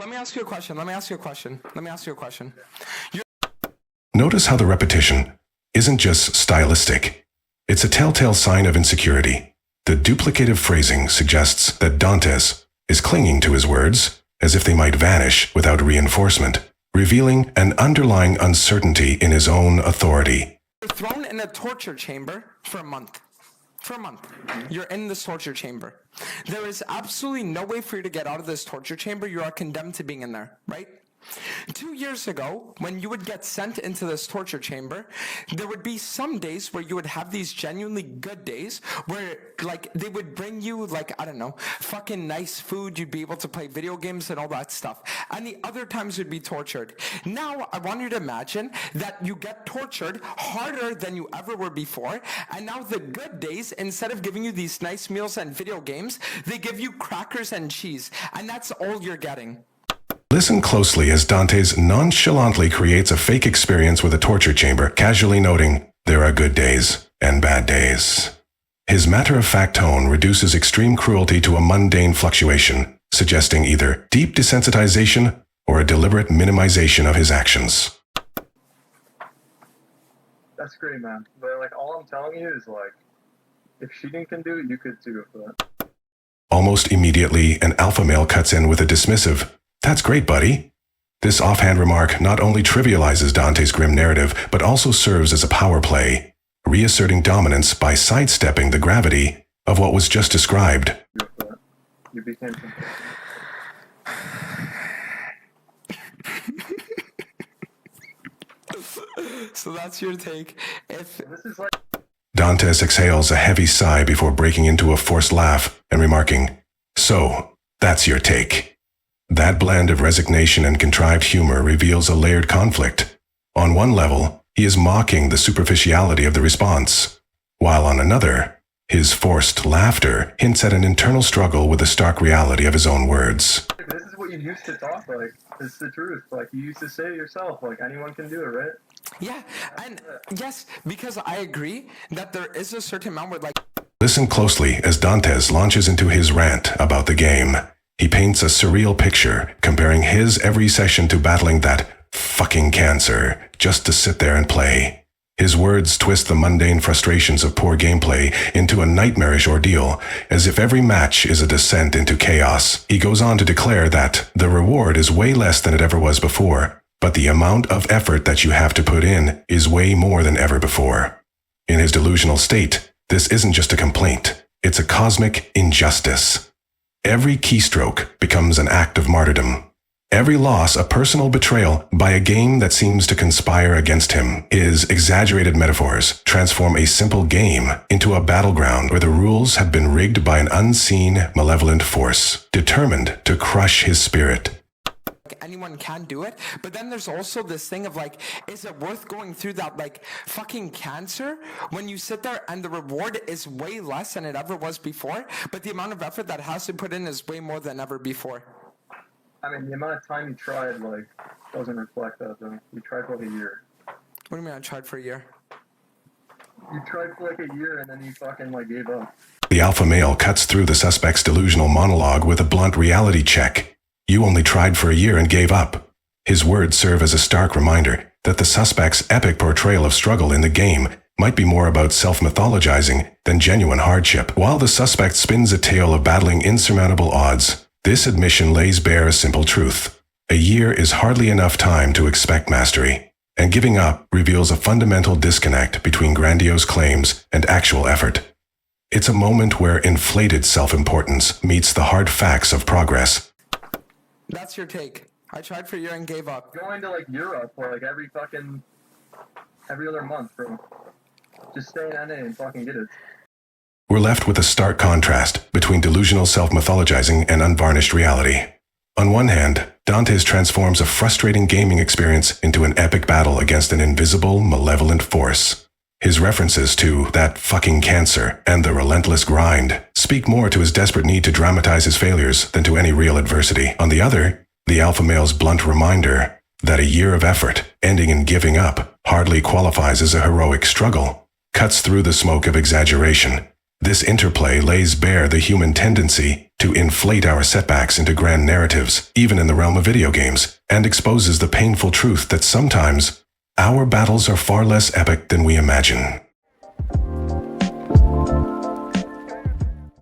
Let me ask you a question. Notice how the repetition isn't just stylistic. It's a telltale sign of insecurity. The duplicative phrasing suggests that Dantes is clinging to his words as if they might vanish without reinforcement, revealing an underlying uncertainty in his own authority. You're thrown in a torture chamber for a month. You're in this torture chamber. There is absolutely no way for you to get out of this torture chamber. You are condemned to being in there, right? 2 years ago, when you would get sent into this torture chamber, there would be some days where you would have these genuinely good days where, like, they would bring you, like, I don't know, fucking nice food. You'd be able to play video games and all that stuff. And the other times you'd be tortured. Now, I want you to imagine that you get tortured harder than you ever were before. And now the good days, instead of giving you these nice meals and video games, they give you crackers and cheese. And that's all you're getting. Listen closely as Dantes nonchalantly creates a fake experience with a torture chamber, casually noting, there are good days and bad days. His matter-of-fact tone reduces extreme cruelty to a mundane fluctuation, suggesting either deep desensitization or a deliberate minimization of his actions. That's great, man. But, like, all I'm telling you is, like, if Sheeting can do it, you could too. But... Almost immediately, an alpha male cuts in with a dismissive, "That's great, buddy." This offhand remark not only trivializes Dante's grim narrative, but also serves as a power play, reasserting dominance by sidestepping the gravity of what was just described. You became So that's your take. This is like... Dantes exhales a heavy sigh before breaking into a forced laugh and remarking, "So, that's your take." That blend of resignation and contrived humor reveals a layered conflict. On one level, he is mocking the superficiality of the response, while on another, his forced laughter hints at an internal struggle with the stark reality of his own words. This is what you used to talk like. It's the truth. Like, you used to say it yourself, like, anyone can do it, right? Yeah, and yes, because I agree that there is a certain amount where, like... Listen closely as Dantes launches into his rant about the game. He paints a surreal picture, comparing his every session to battling that fucking cancer, just to sit there and play. His words twist the mundane frustrations of poor gameplay into a nightmarish ordeal, as if every match is a descent into chaos. He goes on to declare that the reward is way less than it ever was before, but the amount of effort that you have to put in is way more than ever before. In his delusional state, this isn't just a complaint, it's a cosmic injustice. Every keystroke becomes an act of martyrdom. Every loss a personal betrayal by a game that seems to conspire against him. His exaggerated metaphors transform a simple game into a battleground where the rules have been rigged by an unseen, malevolent force, determined to crush his spirit. Anyone can do it, but then there's also this thing of, like, is it worth going through that, like, fucking cancer when you sit there and the reward is way less than it ever was before, but the amount of effort that has to put in is way more than ever before? I mean, the amount of time you tried, like, doesn't reflect that, though. You tried for like a year. What do you mean I tried for a year? You tried for like a year and then you fucking, like, gave up. The alpha male cuts through the suspect's delusional monologue with a blunt reality check. You only tried for a year and gave up. His words serve as a stark reminder that the suspect's epic portrayal of struggle in the game might be more about self-mythologizing than genuine hardship. While the suspect spins a tale of battling insurmountable odds, this admission lays bare a simple truth. A year is hardly enough time to expect mastery, and giving up reveals a fundamental disconnect between grandiose claims and actual effort. It's a moment where inflated self-importance meets the hard facts of progress. That's your take. I tried for a year and gave up. Going to, like, Europe for, like, every other month, bro. Just stay in NA and fucking get it. We're left with a stark contrast between delusional self-mythologizing and unvarnished reality. On one hand, Dantes transforms a frustrating gaming experience into an epic battle against an invisible, malevolent force. His references to that fucking cancer and the relentless grind speak more to his desperate need to dramatize his failures than to any real adversity. On the other, the alpha male's blunt reminder that a year of effort, ending in giving up, hardly qualifies as a heroic struggle, cuts through the smoke of exaggeration. This interplay lays bare the human tendency to inflate our setbacks into grand narratives, even in the realm of video games, and exposes the painful truth that sometimes our battles are far less epic than we imagine.